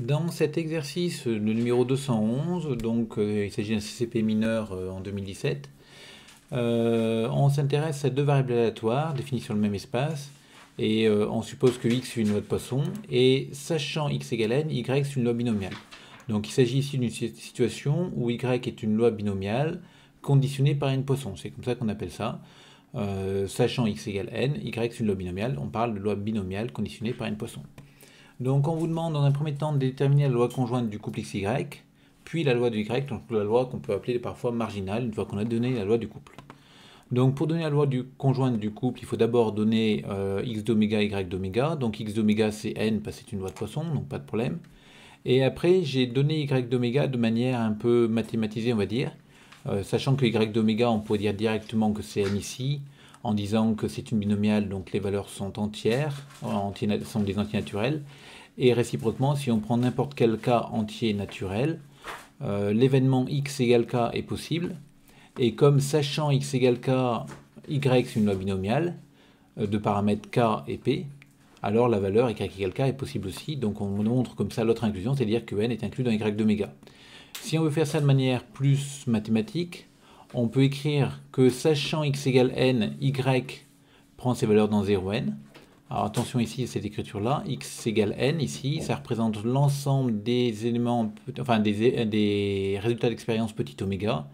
Dans cet exercice, le numéro 211, donc il s'agit d'un CCP mineur en 2017, on s'intéresse à deux variables aléatoires définies sur le même espace, et on suppose que x est une loi de Poisson, et sachant x égale n, y est une loi binomiale. Donc il s'agit ici d'une situation où y est une loi binomiale conditionnée par n Poisson, c'est comme ça qu'on appelle ça. Sachant x égale n, y est une loi binomiale, on parle de loi binomiale conditionnée par n Poisson. Donc on vous demande dans un premier temps de déterminer la loi conjointe du couple XY, puis la loi de Y, donc la loi qu'on peut appeler parfois marginale, une fois qu'on a donné la loi du couple. Donc pour donner la loi conjointe du couple, il faut d'abord donner x d'oméga, y d'oméga. Donc x d'oméga c'est n parce que c'est une loi de Poisson, donc pas de problème. Et après j'ai donné y d'oméga de manière un peu mathématisée on va dire, sachant que y d'oméga on pourrait dire directement que c'est n ici, en disant que c'est une binomiale, donc les valeurs sont entières, sont des entiers naturels. Et réciproquement, si on prend n'importe quel cas entier naturel, l'événement x égale k est possible. Et comme sachant x égale k, y c'est une loi binomiale de paramètres k et p, alors la valeur y égale k est possible aussi. Donc on montre comme ça l'autre inclusion, c'est-à-dire que n est inclus dans y d'oméga. Si on veut faire ça de manière plus mathématique, on peut écrire que sachant x égale n, y prend ses valeurs dans 0n. Alors attention ici, cette écriture-là, x égale n, ici, ça représente l'ensemble des éléments, enfin des résultats d'expérience petit oméga,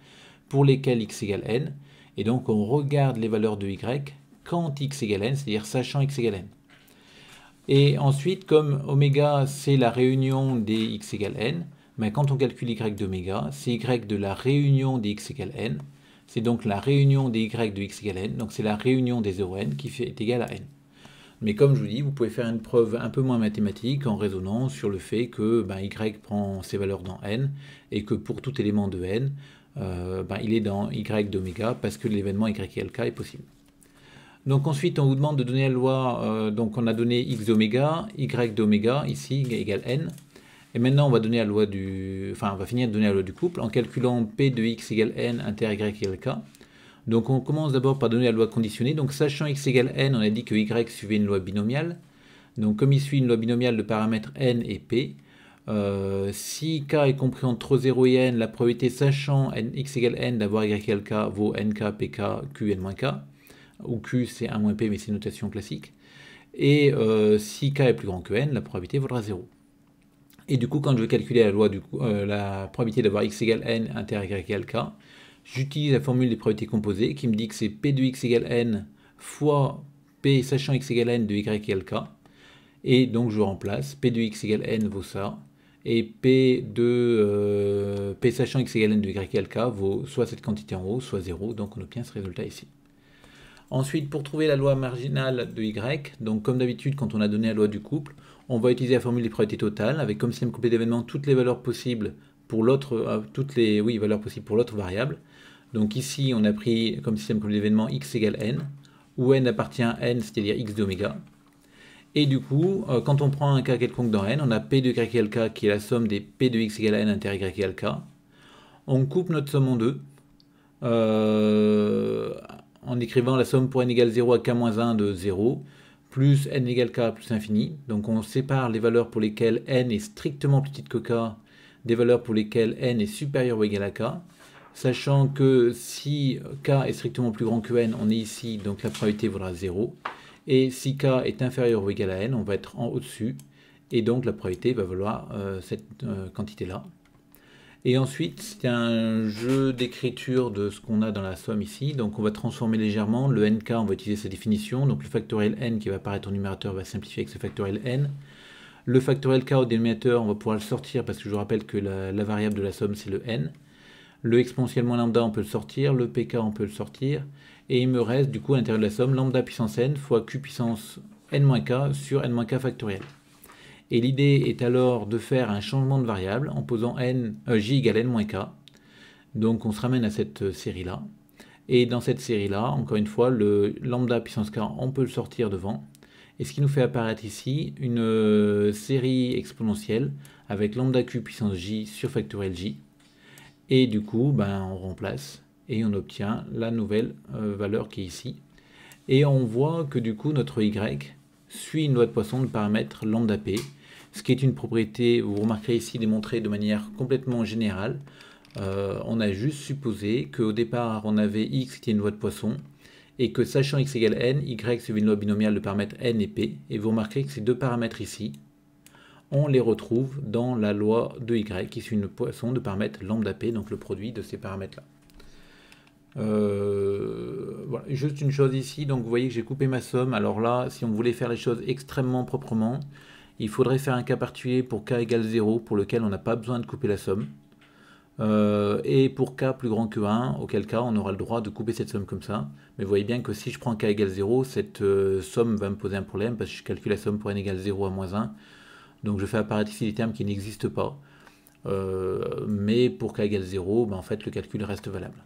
pour lesquels x égale n, et donc on regarde les valeurs de y quand x égale n, c'est-à-dire sachant x égale n. Et ensuite, comme oméga c'est la réunion des x égale n, mais quand on calcule y d'oméga, c'est y de la réunion des x égale n, c'est donc la réunion des y de x égale n, donc c'est la réunion des 0n qui est égale à n. Mais comme je vous dis, vous pouvez faire une preuve un peu moins mathématique en raisonnant sur le fait que y prend ses valeurs dans n et que pour tout élément de n, il est dans y d'oméga parce que l'événement y égale k est possible. Donc ensuite, on vous demande de donner la loi, donc on a donné x d'oméga, y d'oméga, ici, égale n. Et maintenant, on va donner la loi on va finir de donner la loi du couple en calculant p de x égale n inter y égale k. Donc on commence d'abord par donner la loi conditionnée. Donc sachant x égale n, on a dit que y suivait une loi binomiale. Donc comme il suit une loi binomiale de paramètres n et p, si k est compris entre 0 et n, la probabilité sachant x égale n d'avoir y égale k vaut nk, pk, q, n-k. Où q c'est 1 moins p, mais c'est une notation classique. Et si k est plus grand que n, la probabilité vaudra 0. Et du coup, quand je veux calculer la loi la probabilité d'avoir x égale n inter y égale k, j'utilise la formule des probabilités composées qui me dit que c'est p de x égale n fois p sachant x égale n de y égale k. Et donc je remplace, p de x égale n vaut ça, et p sachant x égale n de y égale k vaut soit cette quantité en haut, soit 0, donc on obtient ce résultat ici. Ensuite, pour trouver la loi marginale de y, donc comme d'habitude quand on a donné la loi du couple, on va utiliser la formule des probabilités totales, avec comme système complet d'événements toutes les valeurs possibles pour l'autre, valeurs possibles pour l'autre variable. Donc ici, on a pris comme système complet d'événements x égale n, où n appartient à n, c'est-à-dire x d'oméga. Et du coup, quand on prend un cas quelconque dans n, on a p de y égale k qui est la somme des p de x égale n inter y égale k. On coupe notre somme en deux, en écrivant la somme pour n égale 0 à k-1 de 0, plus n égale k plus infini. Donc on sépare les valeurs pour lesquelles n est strictement plus petite que k, des valeurs pour lesquelles n est supérieur ou égal à k, sachant que si k est strictement plus grand que n, on est ici, donc la probabilité vaudra 0. Et si k est inférieur ou égal à n, on va être en au-dessus, et donc la probabilité va valoir cette quantité-là. Et ensuite, c'est un jeu d'écriture de ce qu'on a dans la somme ici. Donc on va transformer légèrement. Le nk, on va utiliser sa définition. Donc le factoriel n qui va apparaître au numérateur va simplifier avec ce factoriel n. Le factoriel k au dénominateur, on va pouvoir le sortir parce que je vous rappelle que la variable de la somme, c'est le n. Le exponentiel moins lambda, on peut le sortir. Le pk, on peut le sortir. Et il me reste du coup à l'intérieur de la somme lambda puissance n fois q puissance n-k sur n-k factoriel. Et l'idée est alors de faire un changement de variable en posant j égale n-k. Donc on se ramène à cette série-là. Et dans cette série-là, encore une fois, le lambda puissance k, on peut le sortir devant. Et ce qui nous fait apparaître ici une série exponentielle avec lambda q puissance j sur factoriel j. Et du coup, on remplace et on obtient la nouvelle valeur qui est ici. Et on voit que du coup, notre y suit une loi de Poisson de paramètre lambda p, ce qui est une propriété, vous remarquerez ici, démontrée de manière complètement générale. On a juste supposé qu'au départ, on avait x qui était une loi de Poisson, et que sachant x égale n, y suivait une loi binomiale de paramètres n et p, et vous remarquerez que ces deux paramètres ici, on les retrouve dans la loi de y, qui suit une Poisson de paramètres lambda p, donc le produit de ces paramètres-là. Voilà. Juste une chose ici, donc vous voyez que j'ai coupé ma somme. Alors là, si on voulait faire les choses extrêmement proprement, il faudrait faire un cas particulier pour k égale 0, pour lequel on n'a pas besoin de couper la somme. Et pour k plus grand que 1, auquel cas on aura le droit de couper cette somme comme ça. Mais vous voyez bien que si je prends k égale 0, cette somme va me poser un problème, parce que je calcule la somme pour n égale 0 à moins 1. Donc je fais apparaître ici des termes qui n'existent pas. Mais pour k égale 0, ben en fait le calcul reste valable.